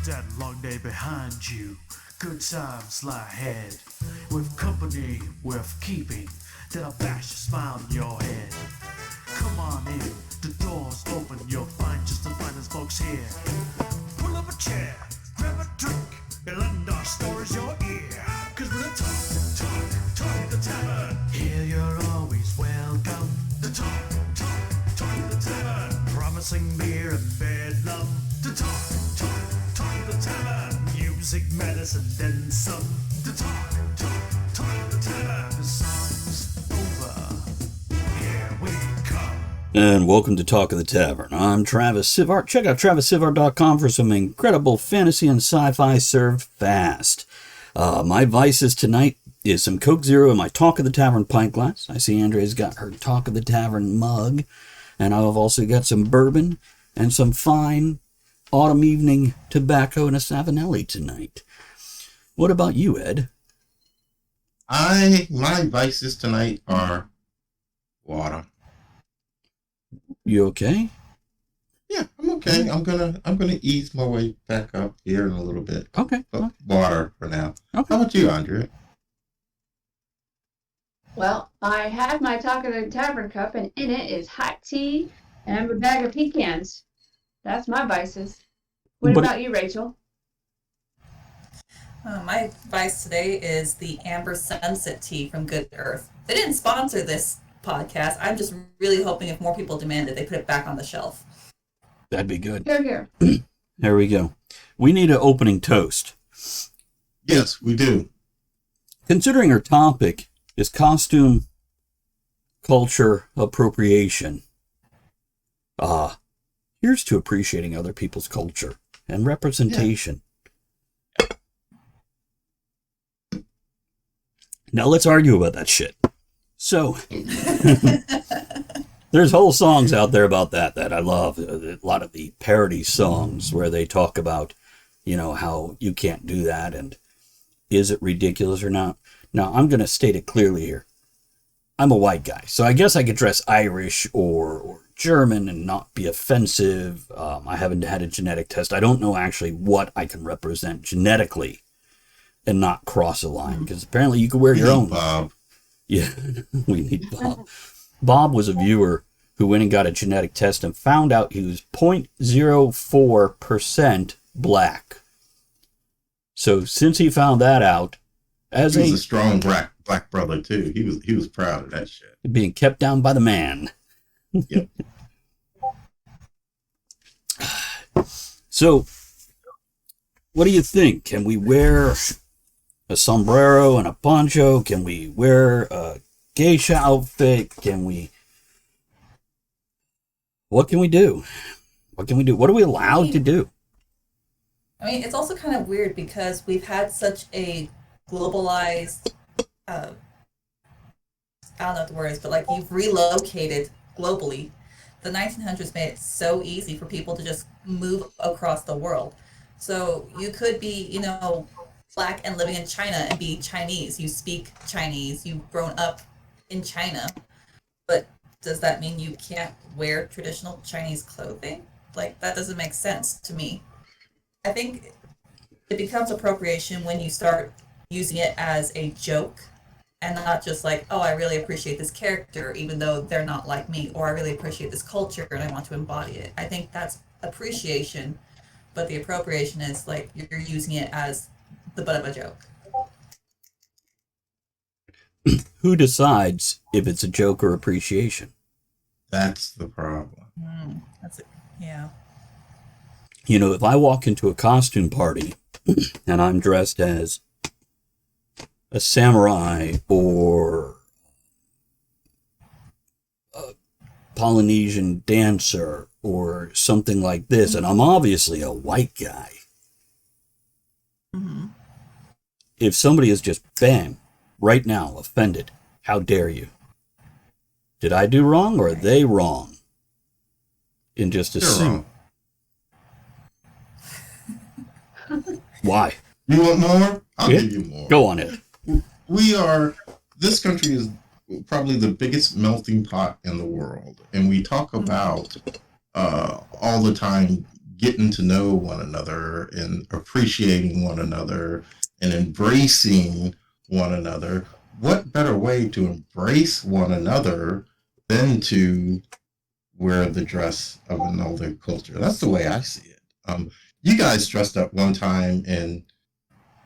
that long day behind you. Good times lie ahead. With company worth keeping, that'll bash a smile on your head. Come on in, the door's open, you'll find just the finest folks here. Pull up a chair, grab a drink, and lend our stories your ear. Cause we're the talk at the tavern. Here you're always welcome. The talk at the tavern. Promising beer and bedlam. The talk at the tavern. Music, medicine, then some. The talk at the tavern. The song's over. Here we come. And welcome to Talk of the Tavern. I'm Travis Sivart. Check out TravisSivart.com for some incredible fantasy and sci-fi served fast. My vices tonight is some Coke Zero in my Talk of the Tavern pint glass. I see Andrea's got her Talk of the Tavern mug. And I've also got some bourbon and some fine autumn evening tobacco and a Savinelli tonight. What about you, Ed? My vices tonight are water. You okay? Yeah, I'm okay. I'm gonna ease my way back up here in a little bit. Okay. But water for now. Okay. How about you, Andrea? Well, I have my Talk of the Tavern cup, and in it is hot tea and a bag of pecans. That's my vices. What about you, Rachel? My vice today is the Amber Sunset tea from Good Earth. They didn't sponsor this podcast. I'm just really hoping if more people demand it, they put it back on the shelf. That'd be good. Here. There we go. We need an opening toast. Yes, we do. Considering our topic is costume culture appropriation, here's to appreciating other people's culture and representation. Yeah. Now let's argue about that shit. So, there's whole songs out there about that I love. A lot of the parody songs where they talk about, how you can't do that and is it ridiculous or not. Now, I'm going to state it clearly here. I'm a white guy, so I guess I could dress Irish or German and not be offensive. I haven't had a genetic test. I don't know actually what I can represent genetically and not cross a line, because apparently you could wear your own. Bob. Yeah, we need Bob. Bob was a viewer who went and got a genetic test and found out he was 0.04% black. So since he found that out, He was a strong black brother too. He was proud of that shit. Being kept down by the man. Yep. So, what do you think? Can we wear a sombrero and a poncho? Can we wear a geisha outfit? What can we do? What are we allowed to do? I mean, it's also kind of weird because we've had such a globalized, I don't know what the word is, but like you've relocated globally. The 1900s made it so easy for people to just move across the world. So you could be, black and living in China and be Chinese. You speak Chinese. You've grown up in China. But does that mean you can't wear traditional Chinese clothing? Like, that doesn't make sense to me. I think it becomes appropriation when you start using it as a joke and not just like, oh, I really appreciate this character, even though they're not like me, or I really appreciate this culture and I want to embody it. I think that's appreciation, but the appropriation is like you're using it as the butt of a joke. Who decides if it's a joke or appreciation? That's the problem. Yeah. If I walk into a costume party and I'm dressed as a samurai or a Polynesian dancer or something like this, and I'm obviously a white guy, if somebody is just, bam, right now, offended, how dare you? Did I do wrong or are they wrong? In just assume. Why? You want more? I'll give you more. Go on it. This country is probably the biggest melting pot in the world. And we talk about all the time getting to know one another and appreciating one another and embracing one another, what better way to embrace one another than to wear the dress of another culture? That's the way I see it. You guys dressed up one time in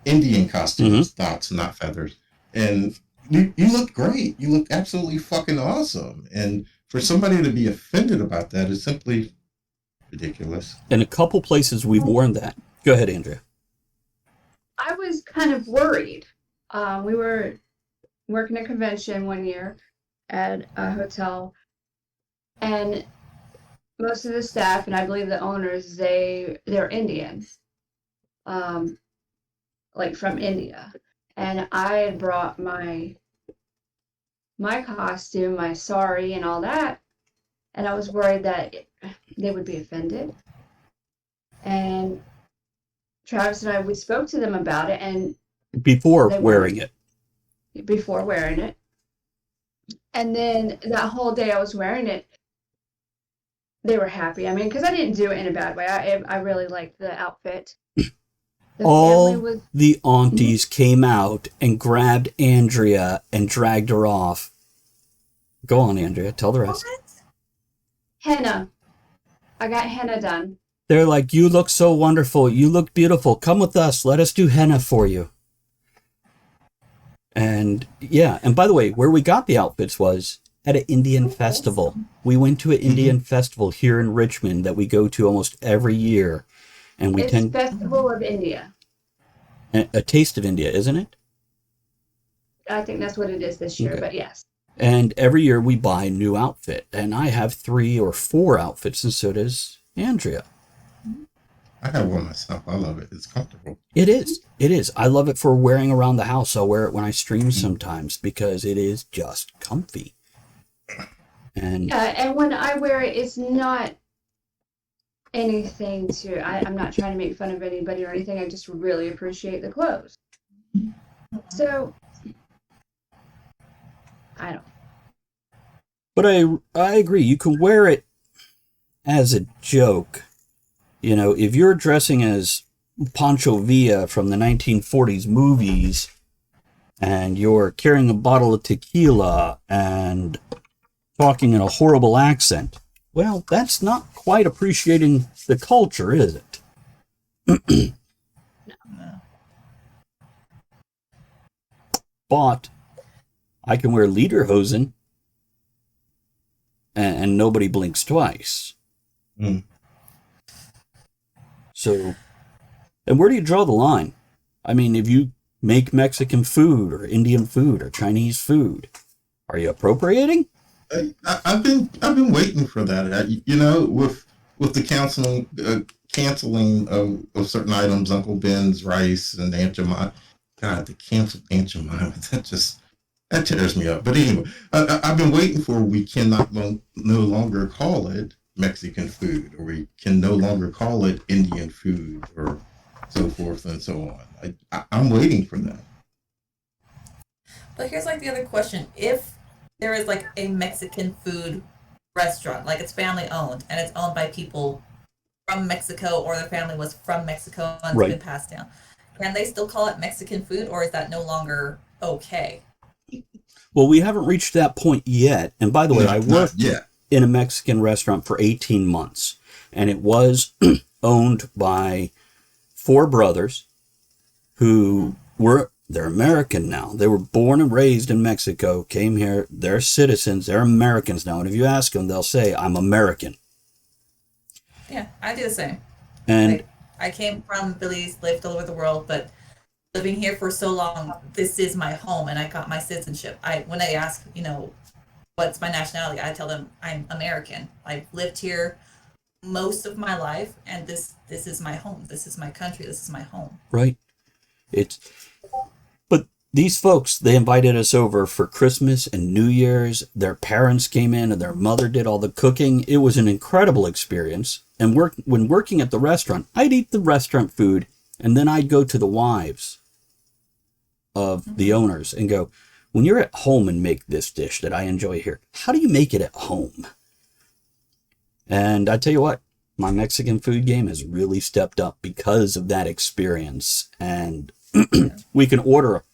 Indian costumes, dots, not feathers, and you look great. You look absolutely fucking awesome. And for somebody to be offended about that is simply ridiculous. In a couple places we've worn that. Go ahead, Andrea. I was kind of worried. We were working a convention one year at a hotel, and most of the staff, and I believe the owners, they're Indian, like from India. And I had brought my costume, my sari, and all that, and I was worried that they would be offended. And Travis and we spoke to them about it, and Before wearing it. before wearing it. And then that whole day I was wearing it, they were happy. I mean, because I didn't do it in a bad way. I really liked the outfit. All the aunties came out and grabbed Andrea and dragged her off. Go on, Andrea. Tell the rest. What? Henna. I got henna done. They're like, you look so wonderful. You look beautiful. Come with us. Let us do henna for you. And yeah, and by the way, where we got the outfits was at an Indian festival. We went to an Indian festival here in Richmond that we go to almost every year. And we It's Festival of India. A taste of India, isn't it? I think that's what it is this year, Okay. but yes. And every year we buy a new outfit. And I have 3 or 4 outfits, and so does Andrea. I have one myself. I love it. It's comfortable. It is. It is. I love it for wearing around the house. I'll wear it when I stream sometimes because it is just comfy. And And when I wear it, it's not anything I'm not trying to make fun of anybody or anything. I just really appreciate the clothes. So, I don't. but I agree. You can wear it as a joke. You know, if you're dressing as Pancho Villa from the 1940s movies and you're carrying a bottle of tequila and talking in a horrible accent, well, that's not quite appreciating the culture, is it? No. But I can wear lederhosen and nobody blinks twice. Mm. So, and where do you draw the line? I mean, if you make Mexican food or Indian food or Chinese food, are you appropriating? I've been waiting for that. You know, with the canceling of certain items, Uncle Ben's rice and Aunt Jemima. God, the canceled Aunt Jemima, that tears me up. But anyway, I've been waiting for. We cannot no longer call it Mexican food, or we can no longer call it Indian food, or so forth and so on. I'm waiting for that. But here's like the other question: if there is like a Mexican food restaurant, like it's family owned and it's owned by people from Mexico, or the family was from Mexico and it's been passed down, can they still call it Mexican food, or is that no longer okay? Well, we haven't reached that point yet. And by the way, I worked in a Mexican restaurant for 18 months, and it was owned by 4 brothers who they're American now. They were born and raised in Mexico, came here, they're citizens, they're Americans now. And if you ask them, they'll say, I'm American. Yeah, I do the same. And I came from Belize, lived all over the world, but living here for so long, this is my home, and I got my citizenship. When they ask, what's my nationality, I tell them I'm American. I've lived here most of my life, and this is my home. This is my country. This is my home. Right. But these folks, they invited us over for Christmas and New Year's. Their parents came in and their mother did all the cooking. It was an incredible experience. And when working at the restaurant, I'd eat the restaurant food, and then I'd go to the wives of the owners and go, when you're at home and make this dish that I enjoy here, how do you make it at home? And I tell you what, my Mexican food game has really stepped up because of that experience. And we can order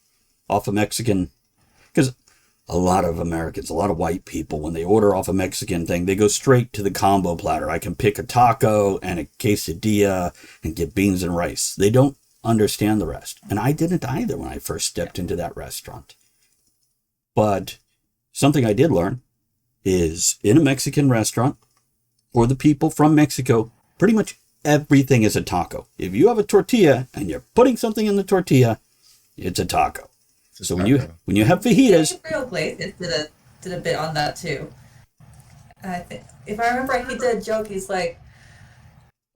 off a Mexican, because a lot of Americans, a lot of white people, when they order off a Mexican thing, they go straight to the combo platter. I can pick a taco and a quesadilla and get beans and rice. They don't understand the rest. And I didn't either when I first stepped into that restaurant. But something I did learn is in a Mexican restaurant, for the people from Mexico, pretty much everything is a taco. If you have a tortilla and you're putting something in the tortilla, it's a taco. So when you have fajitas, Gabriel Iglesias did a bit on that too. I think, if I remember right, he did a joke. He's like,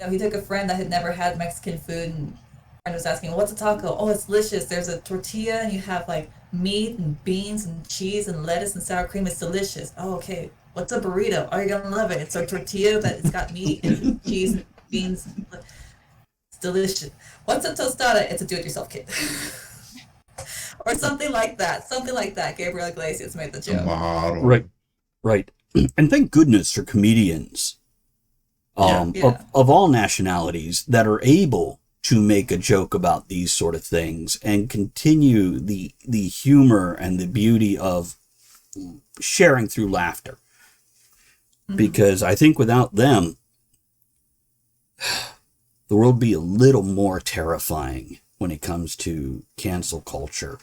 he took a friend that had never had Mexican food, and friend was asking, "What's a taco?" "Oh, it's delicious. There's a tortilla, and you have like meat and beans and cheese and lettuce and sour cream. It's delicious." "Oh, okay. What's a burrito?" "Oh, you're gonna love it. It's a tortilla, but it's got meat and cheese and beans. It's delicious." "What's a tostada?" "It's a do-it-yourself kit." Or something like that. Something like that. Gabriel Iglesias made the joke. Model. right. And thank goodness for comedians of all nationalities that are able to make a joke about these sort of things and continue the humor and the beauty of sharing through laughter. Because I think without them, the world would be a little more terrifying when it comes to cancel culture.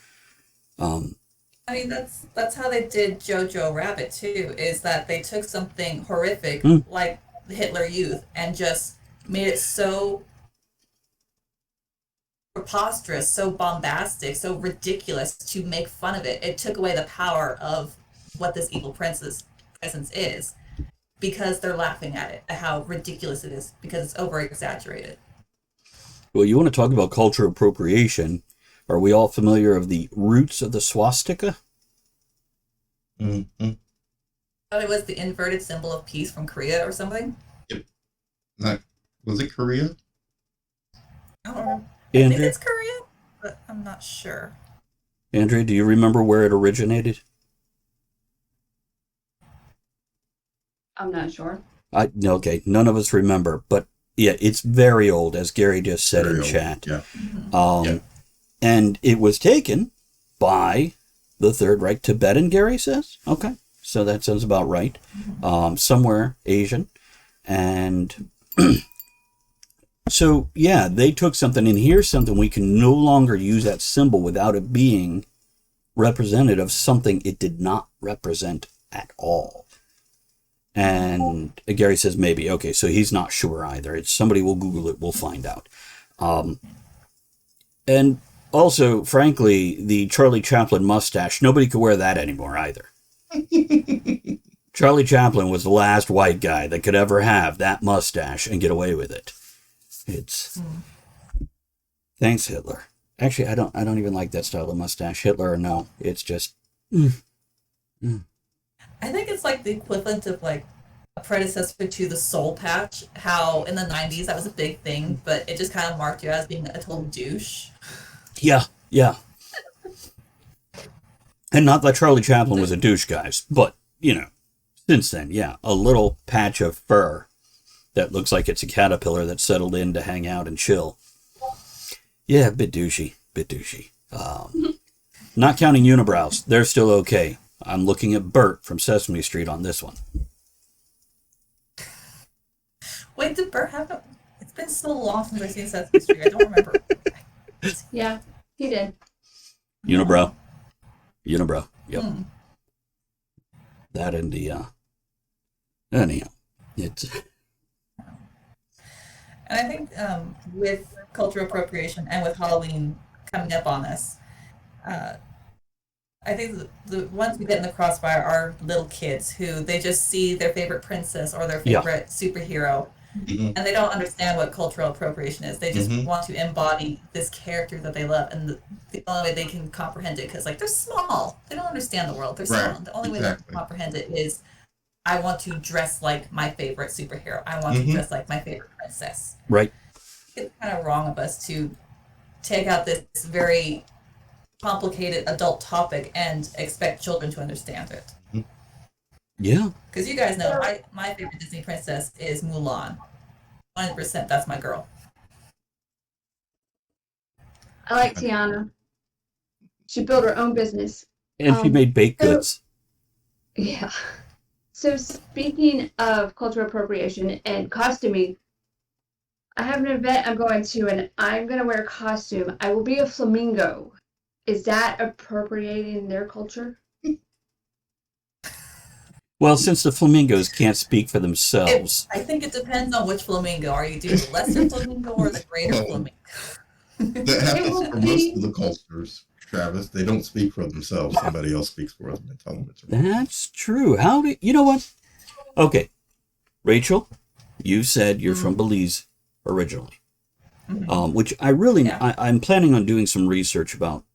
I mean, that's how they did Jojo Rabbit too, is that they took something horrific like the Hitler Youth and just made it so preposterous, so bombastic, so ridiculous to make fun of it. It took away the power of what this evil presence is, because they're laughing at it, at how ridiculous it is, because it's over exaggerated. Well, you want to talk about cultural appropriation. Are we all familiar of the roots of the swastika? Mm-hmm. I thought it was the inverted symbol of peace from Korea or something. Yep. Was it Korea? I don't know. I think Andrea? it's Korea, but I'm not sure. Andrea, do you remember where it originated? I'm not sure. Okay, none of us remember, but yeah, it's very old, as Gary just said Very in old, chat. Yeah. Yeah. And it was taken by the Third Reich, Tibetan, Gary says. Okay, so that sounds about right. Somewhere Asian. And so, yeah, they took something, and here's something: we can no longer use that symbol without it being representative of something it did not represent at all. And Gary says maybe. Okay, so he's not sure either. It's somebody will Google it. We'll find out. And also, frankly, the Charlie Chaplin mustache, nobody could wear that anymore either. Charlie Chaplin was the last white guy that could ever have that mustache and get away with it. It's thanks, Hitler. Actually, I don't even like that style of mustache. Hitler or no, it's just I think it's like the equivalent of like a predecessor to the soul patch. How in the 90s that was a big thing, but it just kind of marked you as being a total douche. Yeah. And not that Charlie Chaplin was a douche, guys, but, since then, yeah, a little patch of fur that looks like it's a caterpillar that settled in to hang out and chill. Yeah, bit douchey. Not counting unibrows. They're still okay. I'm looking at Bert from Sesame Street on this one. Wait, did Bert have a... It's been so long since I've seen Sesame Street. I don't remember. Yeah, he did. Unibrow. Yep. That and the anyhow, it's. And I think with cultural appropriation and with Halloween coming up on us, I think the ones we get in the crossfire are little kids who they just see their favorite princess or their favorite superhero, and they don't understand what cultural appropriation is. They just want to embody this character that they love, and the only way they can comprehend it, because they're small, they don't understand the world. They're small. The only way they can comprehend it is, I want to dress like my favorite superhero. I want to dress like my favorite princess. Right. It's kind of wrong of us to take out this very complicated adult topic and expect children to understand it. Yeah. Because you guys know, my favorite Disney princess is Mulan. 100%, that's my girl. I like Tiana. She built her own business. And she made baked so- goods. Yeah. So speaking of cultural appropriation and costuming, I have an event I'm going to, and I'm going to wear a costume. I will be a flamingo. Is that appropriating their culture? Well, since the flamingos can't speak for themselves, I think it depends on which flamingo. Are you doing the lesser flamingo or the greater flamingo? That happens for most of the cultures, Travis. They don't speak for themselves. Somebody else speaks for them and tell them it's wrong. that's true. How do you know what? Okay, Rachel, you said you're from Belize originally, which I really, Yeah. I'm planning on doing some research about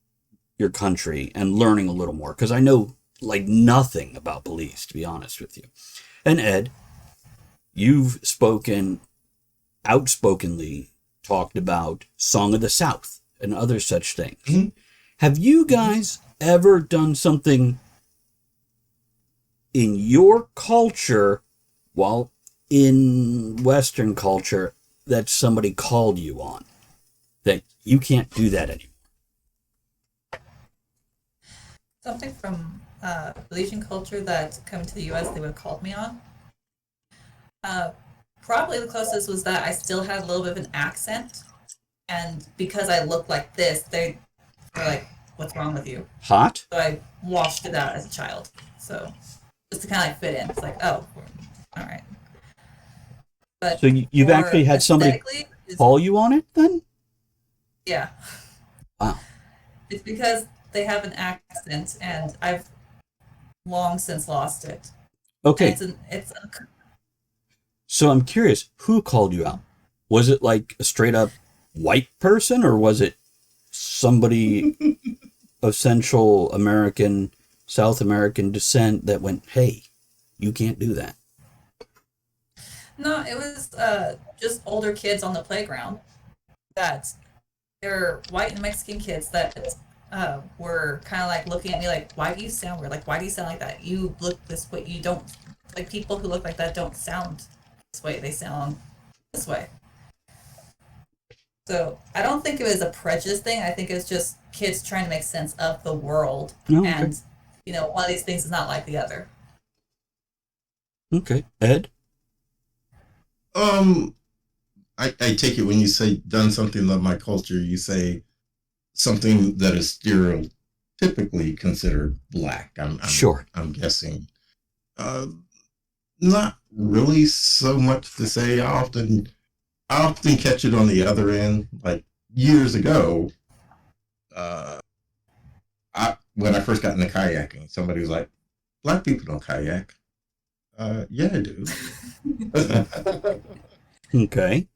your country and learning a little more because I know like nothing about Belize, to be honest with you. And Ed, you've spoken outspokenly, talked about Song of the South and other such things. Mhm. Have you guys ever done something in your culture while in Western culture that somebody called you on? That you can't do that anymore? Something from Belizean culture that coming to the U.S. they would have called me on. Probably the closest was that I still had a little bit of an accent, and because I looked like this, they were like, "What's wrong with you?" Hot? So I washed it out as a child. So just to kind of like fit in, it's like, oh, all right. But So you've for actually had somebody aesthetically, call you on it then? yeah. Wow. It's because they have an accent, and I've long since lost it. Okay. And it's So I'm curious, who called you out? Was it like a straight up white person or was it somebody of Central American, South American descent that went, hey, you can't do that? no, it was just older kids on the playground that they're white and Mexican kids that were kind of like looking at me like, why do you sound weird? Like, why do you sound like that? You look this way. You don't, like, people who look like that don't sound this way. They sound this way. So I don't think it was a prejudice thing. I think it's just kids trying to make sense of the world. Oh, okay. And, you know, one of these things is not like the other. Okay. Ed? I take it when you say done something of my culture, you say something that is stereotypically considered black. Sure. I'm guessing. Not really so much to say. I often catch it on the other end. Like years ago, when I first got into kayaking, somebody was like, "Black people don't kayak." Yeah, I do. Okay.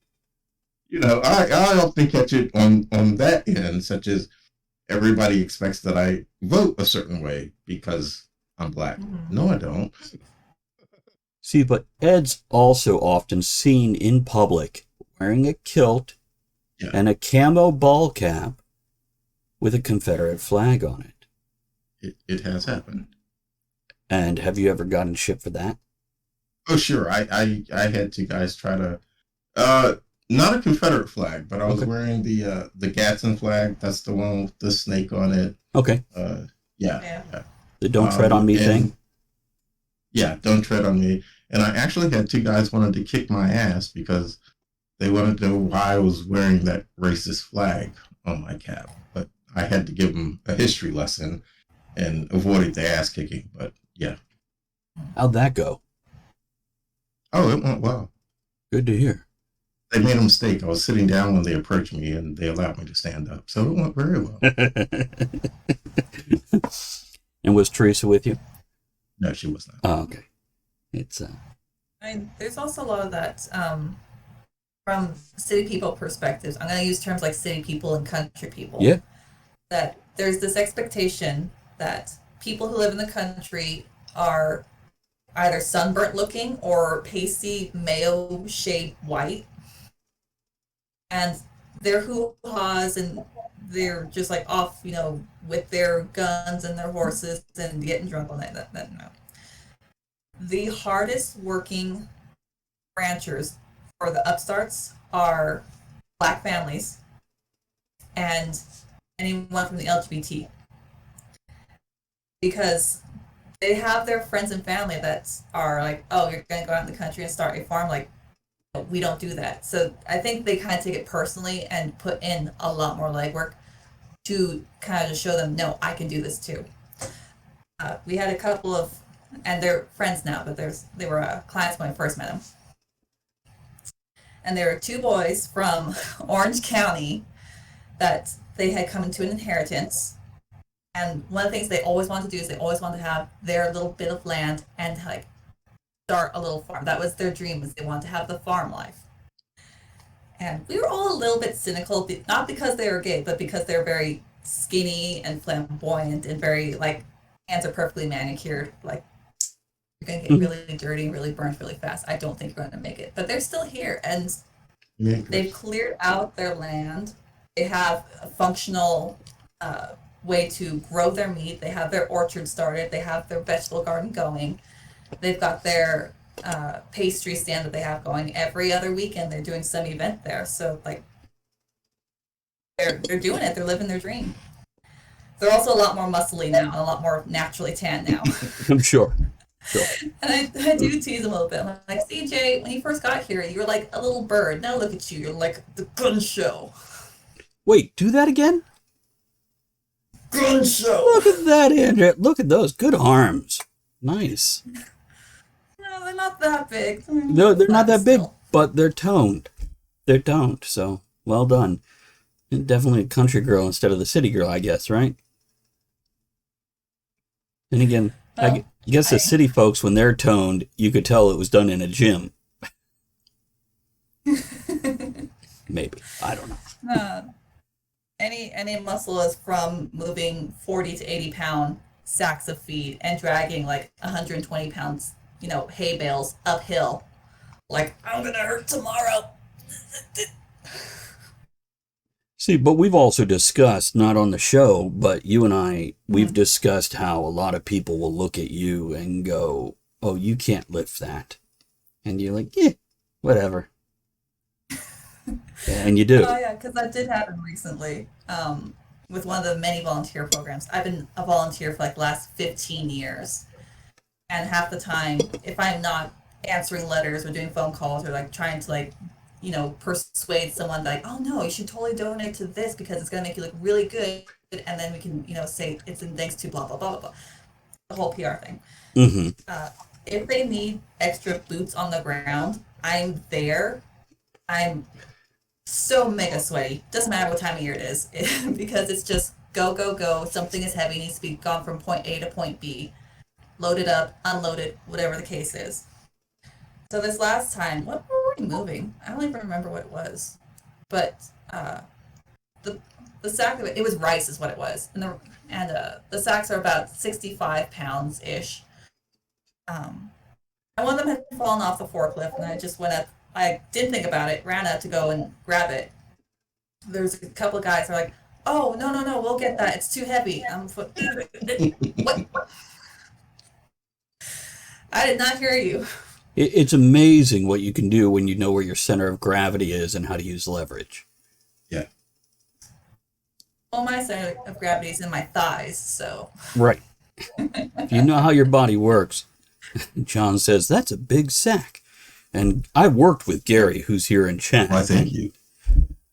You know, I often catch it on that end, such as everybody expects that I vote a certain way because I'm black. No, I don't. See, but Ed's also often seen in public wearing a kilt Yeah. and a camo ball cap with a Confederate flag on it. It has happened. And have you ever gotten shit for that? Oh, sure. I had two guys try to, not a Confederate flag, but I was Okay. wearing the Gadsden flag. That's the one with the snake on it. Okay. Yeah. The don't tread on me and- thing? Yeah, don't tread on me. And I actually had two guys wanted to kick my ass because they wanted to know why I was wearing that racist flag on my cap. But I had to give them a history lesson and avoided the ass kicking. But yeah. How'd that go? Oh, it went well. Good to hear. They made a mistake. I was sitting down when they approached me and they allowed me to stand up. So it went very well. And was Teresa with you? No, she was not. Oh, okay. It's I mean, there's also a lot of that from city people perspectives. I'm going to use terms like city people and country people. yeah. That there's this expectation that people who live in the country are either sunburnt looking or pasty mayo shade white, and they're hoo-haws and they're just like off, you know, with their guns and their horses and getting drunk all night. That no. The hardest working ranchers or the upstarts are Black families and anyone from the LGBT, because they have their friends and family that are like, oh, you're going to go out in the country and start a farm. Like, we don't do that. So I think they kind of take it personally and put in a lot more legwork to kind of just show them, no, I can do this too. We had a couple of, and they're friends now, but they were clients when I first met them. And there were two boys from Orange County that they had come into an inheritance. And one of the things they always wanted to do is they always wanted to have their little bit of land and like start a little farm. That was their dream, was they wanted to have the farm life. And we were all a little bit cynical, not because they were gay, but because they're very skinny and flamboyant and very like, hands are perfectly manicured. Like, you're going to get really dirty and really burnt really fast. I don't think you're going to make it. But they're still here, and they've cleared out their land. They have a functional way to grow their meat. They have their orchard started. They have their vegetable garden going. They've got their pastry stand that they have going. Every other weekend, they're doing some event there. So, like, they're doing it. They're living their dream. They're also a lot more muscly now, and a lot more naturally tan now. I'm sure. And I do tease them a little bit. I'm like, CJ, when you first got here, you were like a little bird. Now look at you. You're like the gun show. Wait, do that again? Gun show. Look at that, Andrea. Look at those. Good arms. Nice. No, they're not that big. No, they're not that big, but they're toned. They're toned, so well done. Definitely a country girl instead of the city girl, I guess, right? And again, well, I guess the city folks, when they're toned, you could tell it was done in a gym. Maybe. I don't know. Any muscle is from moving 40 to 80 pound sacks of feed and dragging like 120 pounds, hay bales uphill. Like, I'm going to hurt tomorrow. See, but we've also discussed, not on the show, but you and I, we've discussed how a lot of people will look at you and go, oh, you can't lift that. And you're like, yeah, whatever. And you do. Oh, yeah, because that did happen recently with one of the many volunteer programs. I've been a volunteer for like the last 15 years. And half the time, if I'm not answering letters or doing phone calls or like trying to persuade someone like, oh no, you should totally donate to this because it's going to make you look really good. And then we can, say it's in thanks to blah, blah, blah, blah, blah. The whole PR thing. Mm-hmm. If they need extra boots on the ground, I'm there. I'm so mega sweaty. Doesn't matter what time of year it is because it's just go, go, go. Something is heavy, needs to be gone from point A to point B. Loaded up, unloaded, whatever the case is. So this last time, what were we moving? I don't even remember what it was. But the sack of it was rice is what it was. And the sacks are about 65 pounds-ish. One of them had fallen off the forklift, and I just went up. I didn't think about it, ran up to go and grab it. There's a couple of guys who are like, oh, no, we'll get that. It's too heavy. What? I did not hear you. It's amazing what you can do when you know where your center of gravity is and how to use leverage. Yeah. Well, my center of gravity is in my thighs, so. Right. If you know how your body works, John says, that's a big sack. And I worked with Gary, who's here in chat. Why, thank you.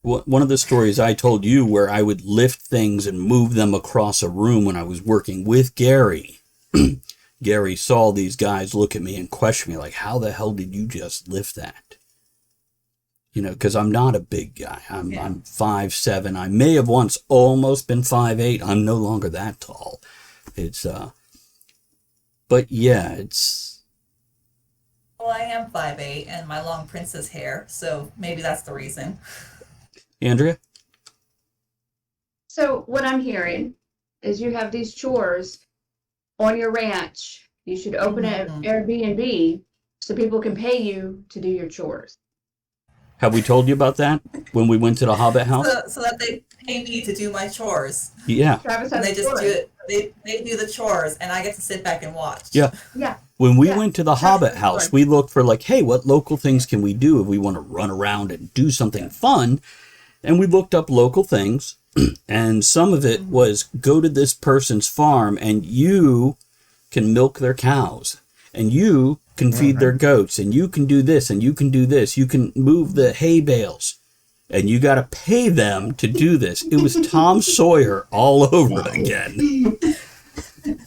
One of the stories I told you where I would lift things and move them across a room when I was working with Gary. Gary saw these guys look at me and question me like, how the hell did you just lift that? Because I'm not a big guy. I'm 5'7". I may have once almost been 5'8". I'm no longer that tall. But yeah, it's... Well, I am 5'8", and my long princess hair, so maybe that's the reason. Andrea? So what I'm hearing is you have these chores on your ranch. You should open an Airbnb so people can pay you to do your chores. Have we told you about that when we went to the Hobbit house? So that they pay me to do my chores. Yeah. Travis And has they just do it. They do the chores, and I get to sit back and watch. Yeah. Yeah. When we Yeah, went to the that's Hobbit the house, story. we looked for like, hey, what local things can we do if we want to run around and do something fun? And we looked up local things, and some of it was go to this person's farm and you can milk their cows, and you can feed their goats, and you can do this, and you can do this. You can move the hay bales, and you got to pay them to do this. It was Tom Sawyer all over again.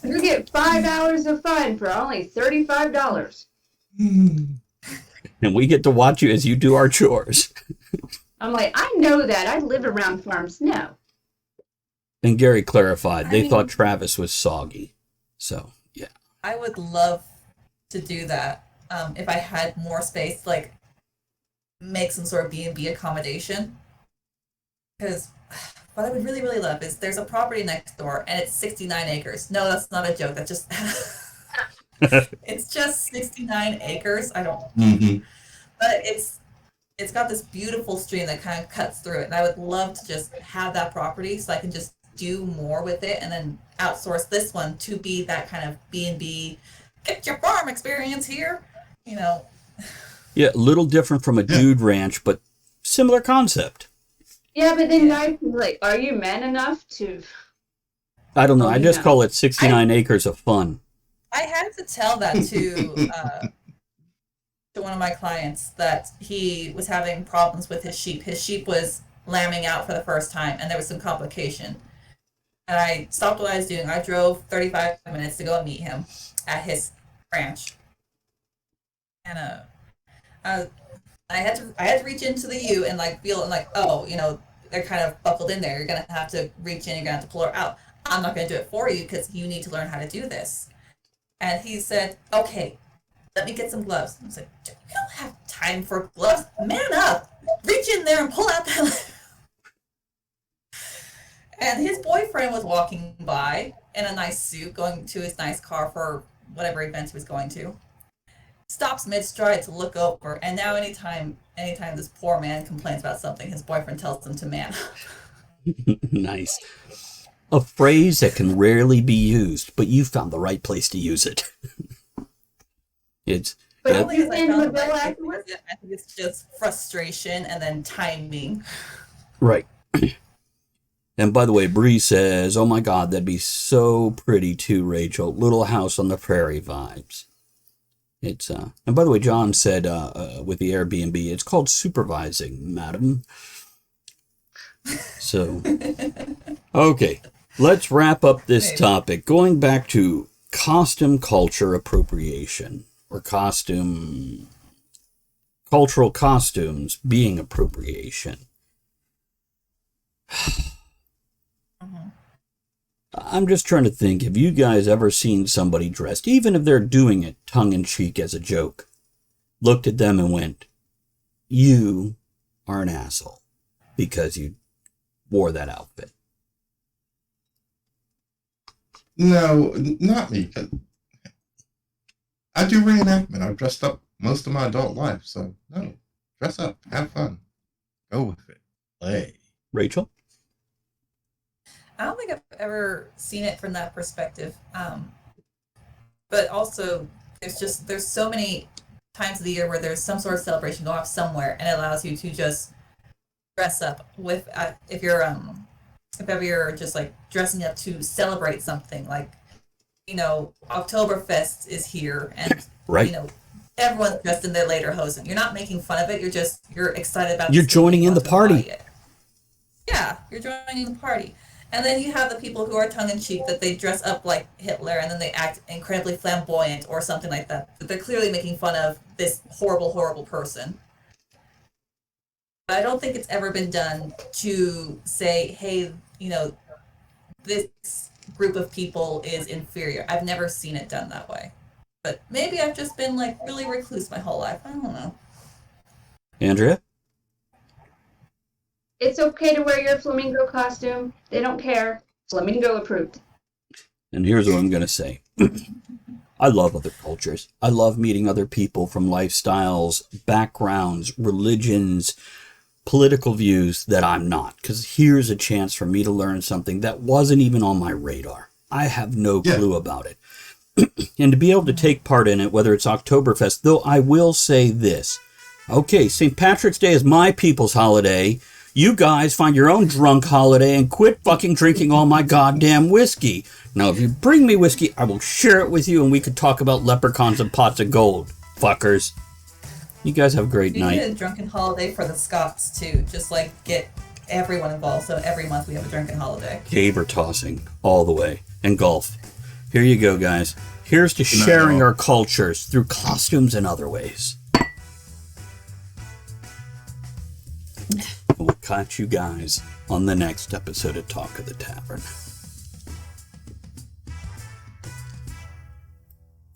You get 5 hours of fun for only $35. And we get to watch you as you do our chores. I'm like, I know that. I live around farms. No. And Gary clarified, they I thought mean- Travis was soggy. So, yeah. I would love to do that if I had more space, like make some sort of B&B accommodation. Because what I would really, really love is there's a property next door and it's 69 acres. No, that's not a joke. That's just it's just 69 acres. I don't, but it's got this beautiful stream that kind of cuts through it, and I would love to just have that property so I can just do more with it and then outsource this one to be that kind of B&B, get your farm experience here, you know. Yeah, a little different from a dude ranch, but similar concept. Yeah, but then guys are like, are you man enough to? I don't know. Oh, I just yeah. call it 69 acres of fun. I had to tell that to one of my clients that he was having problems with his sheep. His sheep was lambing out for the first time, and there was some complication. And I stopped what I was doing. I drove 35 minutes to go and meet him at his ranch. And I had to reach into the U and like feel like, oh, you know, they're kind of buckled in there. You're gonna have to reach in. You're gonna have to pull her out. I'm not gonna do it for you because you need to learn how to do this. And he said, okay, let me get some gloves. I said, you don't have time for gloves. Man up. Reach in there and pull out that. And his boyfriend was walking by in a nice suit, going to his nice car for whatever event he was going to. Stops mid-stride to look over, and now anytime this poor man complains about something, his boyfriend tells him to man up. Nice. A phrase that can rarely be used, but you found the right place to use it. It's But I it- don't think it's I found the Bill right place to afterwards? use it. I think it's just frustration and then timing. right. And by the way, Bree says, "Oh my God, that'd be so pretty too, Rachel. Little House on the Prairie vibes." It's and by the way, John said with the Airbnb, it's called supervising, madam. So, okay, let's wrap up this Maybe. topic. Going back to costume culture appropriation, or cultural costumes being appropriation. I'm just trying to think, have you guys ever seen somebody dressed, even if they're doing it tongue-in-cheek as a joke, looked at them and went, you are an asshole because you wore that outfit? No, not me. 'Cause I do reenactment. I've dressed up most of my adult life, so no, dress up, have fun, go with it, play. Rachel? I don't think I've ever seen it from that perspective. But also, there's so many times of the year where there's some sort of celebration going off somewhere, and it allows you to just dress up with if ever you're just like dressing up to celebrate something, like, you know, Oktoberfest is here, and Right. you know, everyone's dressed in their lederhosen. You're not making fun of it. You're excited about. You're this thing, joining you in want the to embody party. it. Yeah, you're joining the party. And then you have the people who are tongue-in-cheek, that they dress up like Hitler and then they act incredibly flamboyant or something like that. That they're clearly making fun of this horrible, horrible person. But I don't think it's ever been done to say, hey, you know, this group of people is inferior. I've never seen it done that way. But maybe I've just been like really recluse my whole life. I don't know. Andrea? It's okay to wear your flamingo costume. They don't care. Flamingo approved. And here's what I'm going to say. I love other cultures. I love meeting other people from lifestyles, backgrounds, religions, political views that I'm not. Because here's a chance for me to learn something that wasn't even on my radar. I have no Yeah. clue about it. and to be able to take part in it, whether it's Oktoberfest, though I will say this. Okay, St. Patrick's Day is my people's holiday. You guys find your own drunk holiday and quit fucking drinking all my goddamn whiskey. Now, if you bring me whiskey, I will share it with you and we could talk about leprechauns and pots of gold. Fuckers. You guys have a great We night. need a drunken holiday for the Scots, too. Just, like, get everyone involved. So every month we have a drunken holiday. Saber tossing all the way. And golf. Here you go, guys. Here's to sharing our cultures through costumes and other ways. We'll catch you guys on the next episode of Talk of the Tavern.